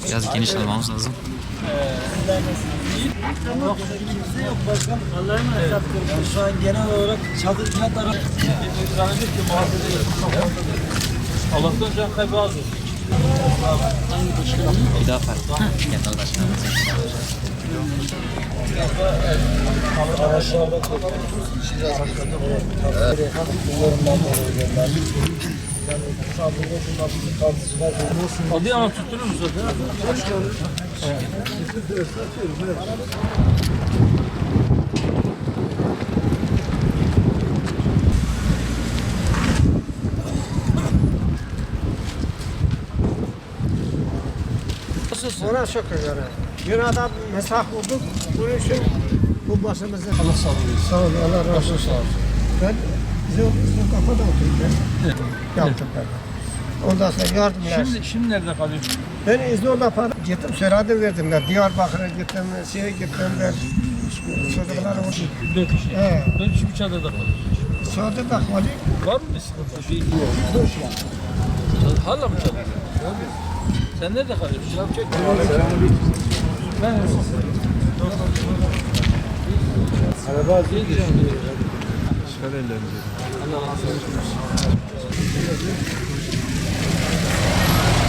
Biraz geniş almamız lazım. Yok, kimse yok başkan. Allah'a emanet. Yani şu an genel olarak çadır kağıtları Allah'tan can kaybı az olsun. Hangi başkanım? Bir daha farklı. Genel başkanımız. Araçlarda Adıyaman tutturur musun zaten? Ona şükür yani. Dünyada mesaf olduk. Bunun için bu başımızda. Allah sağ olun. Sağ olun. Allah razı olsun. Sağ olun. Ben bizim kafada oturdum ben. Yaptım ben. Ondan sonra yardımlar. Şimdi nerede kalıyorsun? Ben İzmir'de para gittim, söyledim verdim ben. Diyarbakır'a gittim, şeye gittim ben. Çocuklar oldu. 4 kişi. He. 4 kişi bir çadırda kalıyorsun. Çadırda kalayım. Var mı bir sıkıntı? Bir boş yani. Hala mı çalışıyorsun? Sen nerede kalıyorsun? Ben araba değil de şöyle ellerimizi. Allah razı olsun.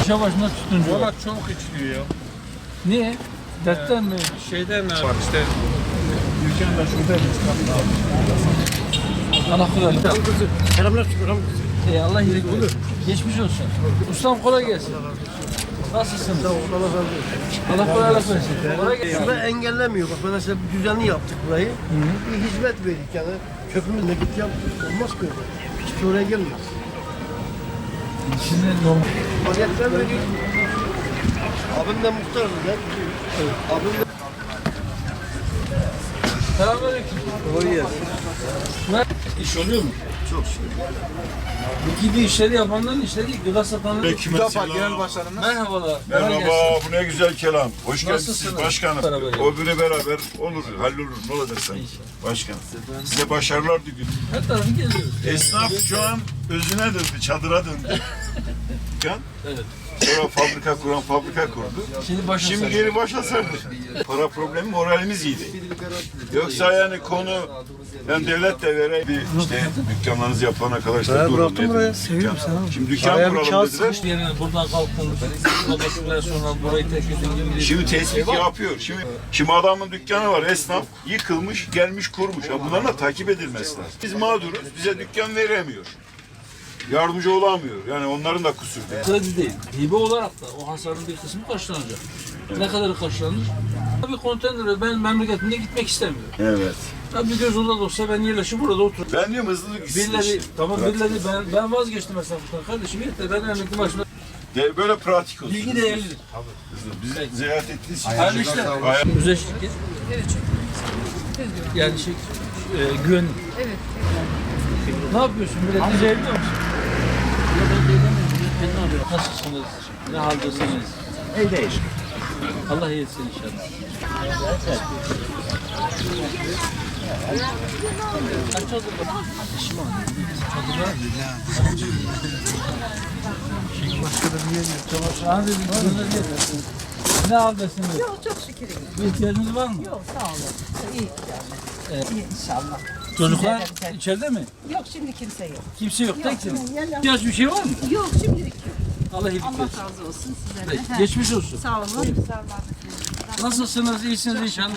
İşe başına tutunca. Valla çok içiliyor ya. Niye? Dertten mi? Şeyden var işte. Dükkan da şuradaymış. Allah kolaylık. Selamlar şükür. Allah iyilik olur. Geçmiş olsun. Ustam kolay gelsin. Nasılsın? Allah kolaylık versin. Kolay gelsin. Şurada engellemiyor. Bak mesela düzenli yaptık burayı. Bir hizmet verdik yani. Köprümüzle git yap. Olmaz ki öyle. Hiç oraya gelmez. Şimdi normal. Maliyetler veriyor. Abim de muhtardı ben. Abim de... Selamünaleyküm. Kolay gelsin. İş oluyor mu? Çok şükür. Bu gibi işleri yapanların işleri gıda satanların. Müdafaa Genel Başkanımız. Merhabalar. kolay Merhaba, gelsin. bu ne güzel kelam. Hoş geldiniz Nasılsınız? başkanım. Beraber O biri beraber olur, hallolur. Ne olacak sanki? Başkanım. Size başarılar diliyorum. Her tarafı geziyoruz. Esnaf şu an özüne döndü, çadıra döndü. Dükkan. Evet. Sonra fabrika kuran fabrika kurdu. Şimdi başa Şimdi sardı. geri başa sardı. Para problemi, moralimiz iyiydi. Yoksa yani konu, yani devlet de vere bir işte dükkanlarınızı yapan arkadaşlar durun dedi. Seviyorum seni. Şimdi dükkan kuralım dediler. Yerine buradan kalktınız. Sonra sonra burayı terk edin. Şimdi tespit yapıyor. Şimdi adamın dükkanı var, esnaf yıkılmış, gelmiş kurmuş. Ya bunların da takip edilmesi lazım. Biz mağduruz, bize dükkan veremiyor. Yardımcı olamıyor. Yani onların da kusuru değil. Kredi değil. Hibe olarak da o hasarın bir kısmı karşılanacak. Ne kadarı karşılanır? Bir konteynere ben memleketimde gitmek istemiyorum. Evet. Ya bir göz uzak olsa ben yerleşip burada otururum. Ben diyorum hızlı gitsin Birileri, işte. tamam Pratik. birileri ben vazgeçtim esnaflıktan kardeşim yeter ben emekli maaşına Böyle pratik olsun. bilgi değerlidir. Biz ziyaret ettiğiniz için Hayırlı teşekkür işler. ederim. Özel şirket. Yani güvenlik. Evet. Ne yapıyorsun? Milletince evliyor musun? Nasılsınız? Ne haldesiniz? Evdeyiz. Allah iyi etsin inşallah. Kaç oldu? İşim var. Ne haldesiniz? Yok çok şükür iyi. Bir ihtiyacınız var mı? Yok sağ olun. İyi yani. İyi inşallah. Çocuklar Sizlere de- içeride mi? Yok şimdi kimse yok. Kimse yok. Tek Yok, mi? yani- İhtiyaç bir şey var mı? Yok şimdilik yok. Allah iyilik Allah versin. razı olsun sizlere. Peki, He. geçmiş olsun. Sağ olun. Sağ olun. Nasılsınız? İyisiniz inşallah.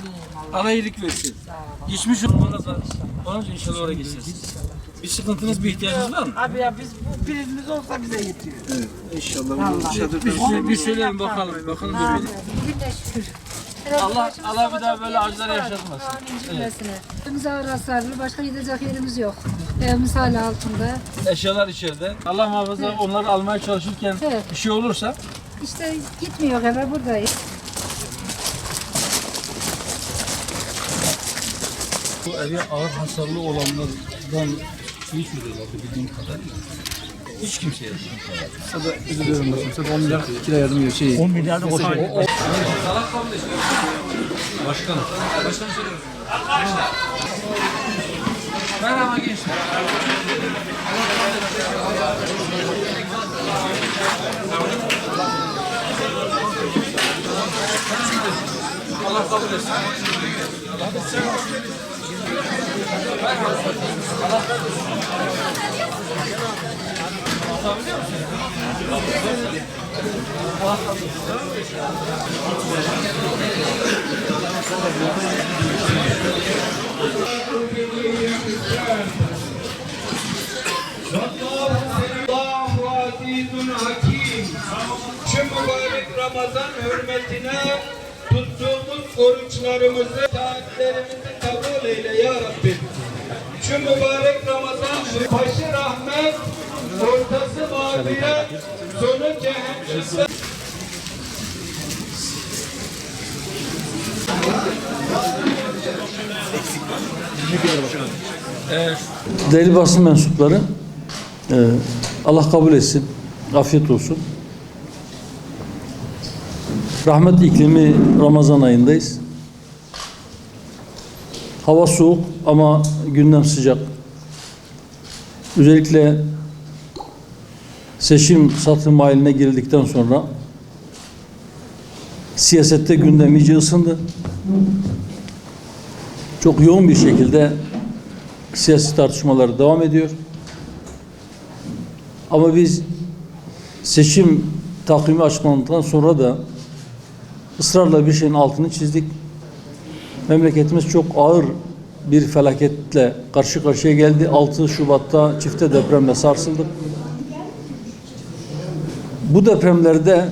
Allah iyilik versin. Geçmiş olsun bana da. Onun için inşallah oraya geçeceğiz. Bir sıkıntınız, bir ihtiyacınız var mı? Abi ya biz bu birimiz olsa bize yetiyor. Bir söyleyin bakalım. Bakalım görelim. Allah bir daha böyle acılar yaşatmasın. Evimiz ağır hasarlı, başka gidecek yerimiz yok. Evimiz hala altında. Eşyalar içeride. Allah muhafaza onları almaya çalışırken Evet. bir şey olursa İşte gitmiyor eve, buradayız. bu evi ağır hasarlı olanlardan hiç veriyorlardı bildiğim kadarıyla. Hiç kimseye yok. 10 milyar da koşuyor. Başkanım. Başkanım söylüyorum. Merhaba gençler. Allah kabul etsin. Allahu azizun hakim. Şu mübarek Ramazan hürmetine tuttuğumuz oruçlarımızı, taatlerimizi kabul eyle ya Rabbi. Şu mübarek Ramazan başı rahmet, ortası mağfiret, sonu cehennem. Değerli basın mensupları, Allah kabul etsin, afiyet olsun. Rahmet iklimi Ramazan ayındayız. Hava soğuk ama gündem sıcak. Özellikle seçim satım haline girildikten sonra siyasette gündem iyice ısındı. Çok yoğun bir şekilde siyasi tartışmalar devam ediyor. Ama biz seçim takvimi açıklandıktan sonra da ısrarla bir şeyin altını çizdik. Memleketimiz çok ağır bir felaketle karşı karşıya geldi. 6 Şubat'ta çifte depremle sarsıldık. Bu depremlerde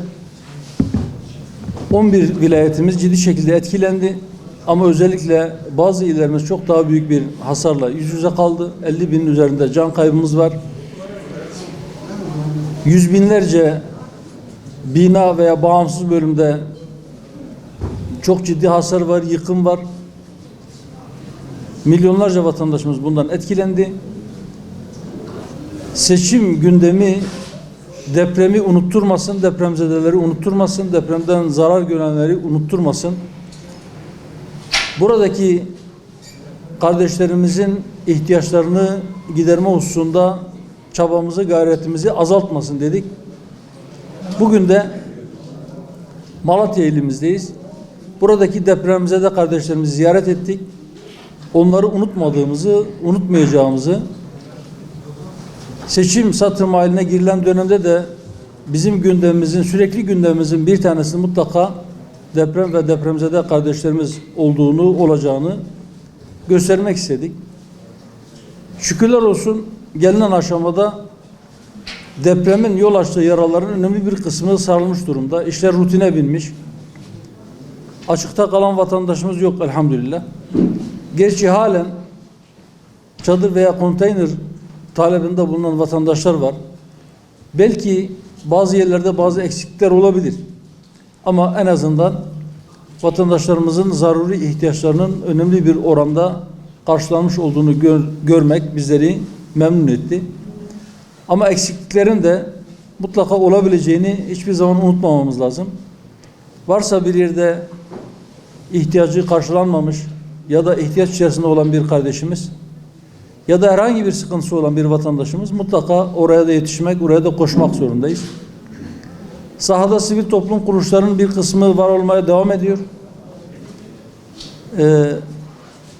11 vilayetimiz ciddi şekilde etkilendi. Ama özellikle bazı illerimiz çok daha büyük bir hasarla yüz yüze kaldı. 50 binin üzerinde can kaybımız var. Yüz binlerce bina veya bağımsız bölümde çok ciddi hasar var, yıkım var. Milyonlarca vatandaşımız bundan etkilendi. Seçim gündemi depremi unutturmasın, depremzedeleri unutturmasın, depremden zarar görenleri unutturmasın. Buradaki kardeşlerimizin ihtiyaçlarını giderme hususunda çabamızı, gayretimizi azaltmasın dedik. Bugün de Malatya ilimizdeyiz. Buradaki depremzede kardeşlerimizi ziyaret ettik. Onları unutmadığımızı, unutmayacağımızı, seçim satım haline girilen dönemde de bizim gündemimizin, sürekli gündemimizin bir tanesini mutlaka deprem ve depremzede kardeşlerimiz olduğunu, olacağını göstermek istedik. Şükürler olsun gelinen aşamada depremin yol açtığı yaraların önemli bir kısmı sarılmış durumda. İşler rutine binmiş. Açıkta kalan vatandaşımız yok elhamdülillah. Gerçi halen çadır veya konteyner talebinde bulunan vatandaşlar var. Belki bazı yerlerde bazı eksiklikler olabilir. Ama en azından vatandaşlarımızın zaruri ihtiyaçlarının önemli bir oranda karşılanmış olduğunu görmek bizleri memnun etti. Ama eksikliklerin de mutlaka olabileceğini hiçbir zaman unutmamamız lazım. Varsa bir yerde ihtiyacı karşılanmamış ya da ihtiyaç içerisinde olan bir kardeşimiz ya da herhangi bir sıkıntısı olan bir vatandaşımız mutlaka oraya da yetişmek, oraya da koşmak zorundayız. Sahada sivil toplum kuruluşlarının bir kısmı var olmaya devam ediyor.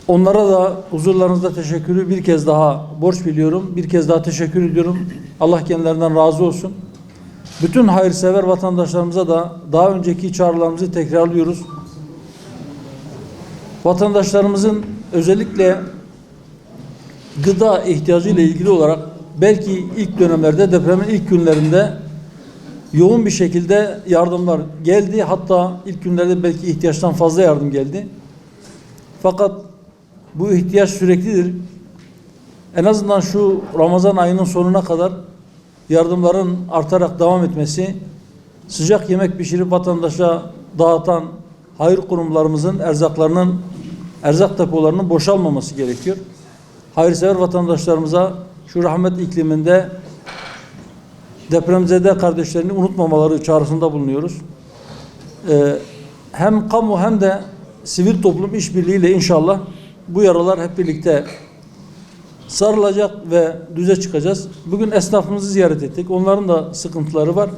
Onlara da huzurlarınızda teşekkürü bir kez daha borç biliyorum. Bir kez daha teşekkür ediyorum. Allah kendilerinden razı olsun. Bütün hayırsever vatandaşlarımıza da daha önceki çağrılarımızı tekrarlıyoruz. Vatandaşlarımızın özellikle gıda ihtiyacı ile ilgili olarak belki ilk dönemlerde, depremin ilk günlerinde yoğun bir şekilde yardımlar geldi. Hatta ilk günlerde belki ihtiyaçtan fazla yardım geldi. Fakat bu ihtiyaç süreklidir. En azından şu Ramazan ayının sonuna kadar yardımların artarak devam etmesi, sıcak yemek pişirip vatandaşa dağıtan hayır kurumlarımızın erzaklarının, erzak depolarının boşalmaması gerekiyor. Hayırsever vatandaşlarımıza şu rahmet ikliminde depremzede kardeşlerini unutmamaları çağrısında bulunuyoruz. Hem kamu hem de sivil toplum işbirliğiyle inşallah bu yaralar hep birlikte sarılacak ve düze çıkacağız. Bugün esnafımızı ziyaret ettik. Onların da sıkıntıları var.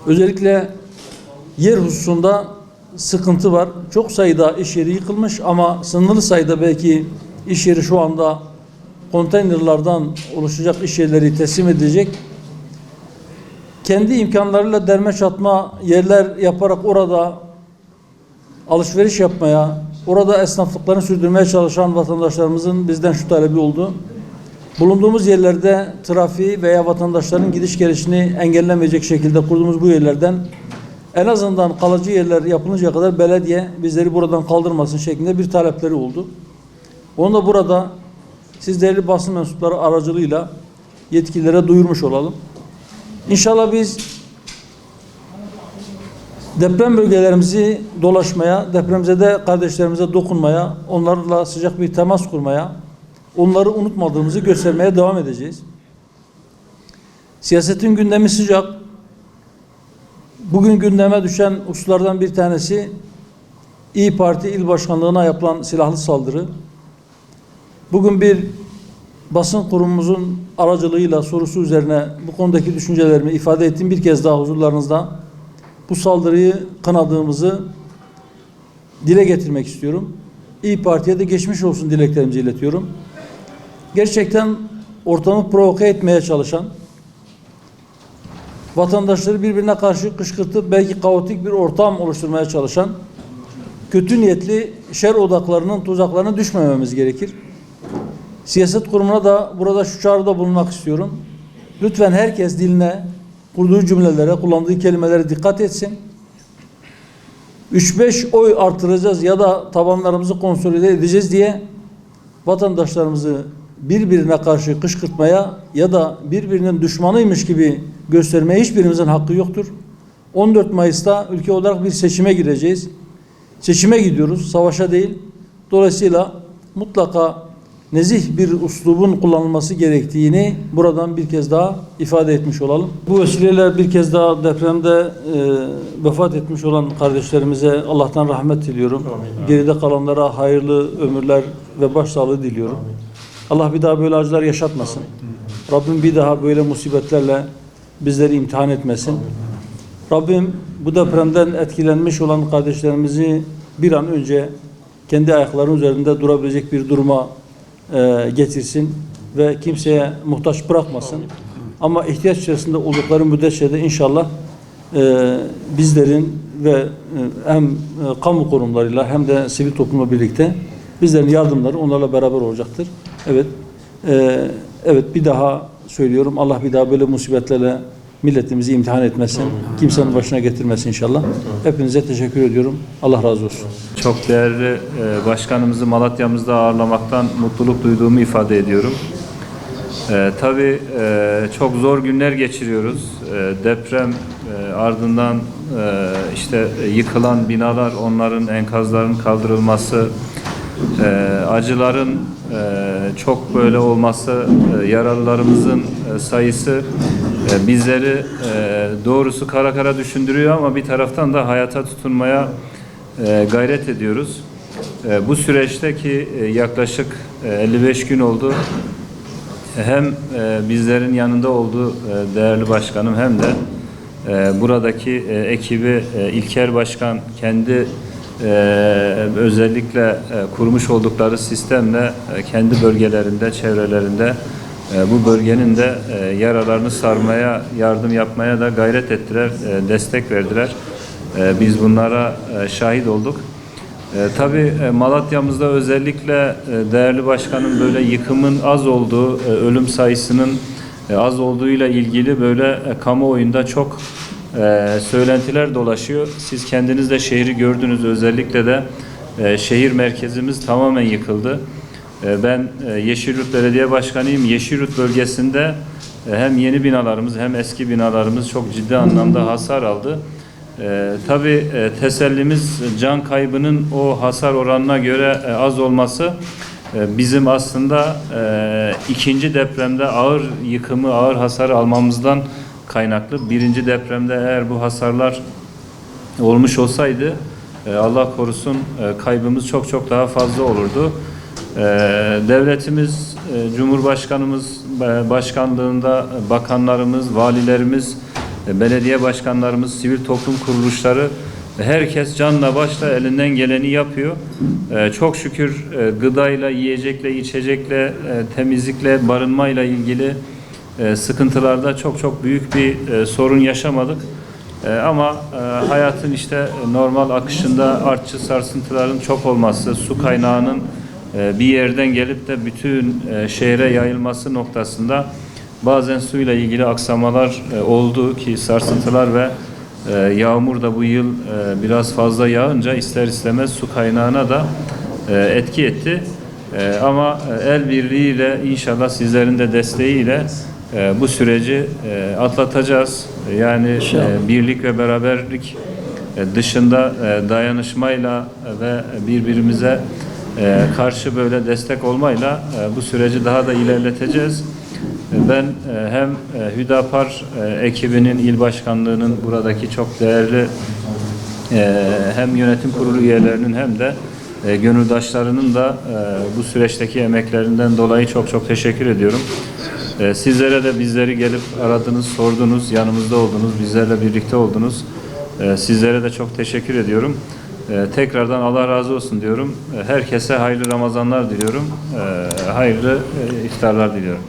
Özellikle yer hususunda sıkıntı var. Çok sayıda iş yeri yıkılmış ama sınırlı sayıda belki iş yeri şu anda konteynerlardan oluşacak iş yerleri teslim edilecek. Kendi imkanlarıyla derme çatma yerler yaparak orada alışveriş yapmaya, orada esnaflıklarını sürdürmeye çalışan vatandaşlarımızın bizden şu talebi oldu. Bulunduğumuz yerlerde trafiği veya vatandaşların gidiş gelişini engellemeyecek şekilde kurduğumuz bu yerlerden en azından kalıcı yerler yapılıncaya kadar belediye bizleri buradan kaldırmasın şeklinde bir talepleri oldu. Onu da burada siz değerli basın mensupları aracılığıyla yetkililere duyurmuş olalım. İnşallah biz deprem bölgelerimizi dolaşmaya, depremzede kardeşlerimize dokunmaya, onlarla sıcak bir temas kurmaya, onları unutmadığımızı göstermeye devam edeceğiz. Siyasetin gündemi sıcak. Bugün gündeme düşen hususlardan bir tanesi İYİ Parti İl Başkanlığı'na yapılan silahlı saldırı. Bugün bir basın kurumumuzun aracılığıyla sorusu üzerine bu konudaki düşüncelerimi ifade ettim. Bir kez daha huzurlarınızda bu saldırıyı kınadığımızı dile getirmek istiyorum. İYİ Parti'ye de geçmiş olsun dileklerimizi iletiyorum. Gerçekten ortamı provoke etmeye çalışan, vatandaşları birbirine karşı kışkırtıp belki kaotik bir ortam oluşturmaya çalışan kötü niyetli şer odaklarının tuzaklarına düşmememiz gerekir. Siyaset kurumuna da burada şu çağrıda bulunmak istiyorum. Lütfen herkes diline, kurduğu cümlelere, kullandığı kelimelere dikkat etsin. 3-5 oy artıracağız ya da tabanlarımızı konsolide edeceğiz diye vatandaşlarımızı birbirine karşı kışkırtmaya ya da birbirinin düşmanıymış gibi göstermeye hiçbirimizin hakkı yoktur. 14 Mayıs'ta ülke olarak bir seçime gireceğiz. Seçime gidiyoruz, savaşa değil. Dolayısıyla mutlaka nezih bir üslubun kullanılması gerektiğini buradan bir kez daha ifade etmiş olalım. Bu vesileyle bir kez daha depremde vefat etmiş olan kardeşlerimize Allah'tan rahmet diliyorum. Geride kalanlara hayırlı ömürler ve başsağlığı diliyorum. Allah bir daha böyle acılar yaşatmasın. Rabbim bir daha böyle musibetlerle bizleri imtihan etmesin. Rabbim bu depremden etkilenmiş olan kardeşlerimizi bir an önce kendi ayaklarının üzerinde durabilecek bir duruma getirsin ve kimseye muhtaç bırakmasın. Ama ihtiyaç içerisinde oldukları müddetçe de inşallah bizlerin ve hem kamu kurumlarıyla hem de sivil toplumla birlikte bizlerin yardımları onlarla beraber olacaktır. Evet, evet bir daha söylüyorum. Allah bir daha böyle musibetlerle milletimizi imtihan etmesin. Kimsenin başına getirmesin inşallah. Hepinize teşekkür ediyorum. Allah razı olsun. Çok değerli başkanımızı Malatya'mızda ağırlamaktan mutluluk duyduğumu ifade ediyorum. Tabii çok zor günler geçiriyoruz. Deprem ardından işte yıkılan binalar, onların enkazlarının kaldırılması, acıların çok böyle olması, yaralılarımızın sayısı bizleri doğrusu kara kara düşündürüyor ama bir taraftan da hayata tutunmaya gayret ediyoruz. Bu süreçte ki yaklaşık 55 gün oldu. Hem bizlerin yanında olduğu değerli başkanım hem de buradaki ekibi İlker Başkan kendi özellikle kurmuş oldukları sistemle kendi bölgelerinde, çevrelerinde bu bölgenin de yaralarını sarmaya, yardım yapmaya da gayret ettiler, destek verdiler. Biz bunlara şahit olduk. Tabii Malatya'mızda özellikle değerli başkanın böyle yıkımın az olduğu, ölüm sayısının az olduğuyla ilgili böyle kamuoyunda çok söylentiler dolaşıyor. Siz kendiniz de şehri gördünüz, özellikle de şehir merkezimiz tamamen yıkıldı. Ben Yeşilyurt Belediye Başkanıyım. Yeşilyurt bölgesinde hem yeni binalarımız hem eski binalarımız çok ciddi anlamda hasar aldı. Tabii tesellimiz can kaybının o hasar oranına göre az olması bizim aslında ikinci depremde ağır yıkımı, ağır hasar almamızdan kaynaklı. Birinci depremde eğer bu hasarlar olmuş olsaydı Allah korusun kaybımız çok çok daha fazla olurdu. Devletimiz, Cumhurbaşkanımız başkanlığında bakanlarımız, valilerimiz, belediye başkanlarımız, sivil toplum kuruluşları Herkes canla başla elinden geleni yapıyor. Çok şükür gıdayla, yiyecekle, içecekle, temizlikle, barınmayla ilgili sıkıntılarda çok büyük bir sorun yaşamadık. Ama hayatın işte normal akışında artçı sarsıntıların çok olması, su kaynağının bir yerden gelip de bütün şehre yayılması noktasında bazen suyla ilgili aksamalar oldu ki sarsıntılar ve yağmur da bu yıl biraz fazla yağınca ister istemez su kaynağına da etki etti. Ama el birliğiyle inşallah sizlerin de desteğiyle bu süreci atlatacağız. Yani birlik ve beraberlik dışında dayanışmayla ve birbirimize karşı böyle destek olmayla bu süreci daha da ilerleteceğiz. Ben hem Hüdapar ekibinin, il başkanlığının buradaki çok değerli hem yönetim kurulu üyelerinin hem de gönüldaşlarının da bu süreçteki emeklerinden dolayı çok teşekkür ediyorum. Sizlere de bizleri gelip aradınız, sordunuz, yanımızda oldunuz, bizlerle birlikte oldunuz. Sizlere de çok teşekkür ediyorum. Tekrardan Allah razı olsun diyorum. Herkese hayırlı Ramazanlar diliyorum. Hayırlı iftarlar diliyorum.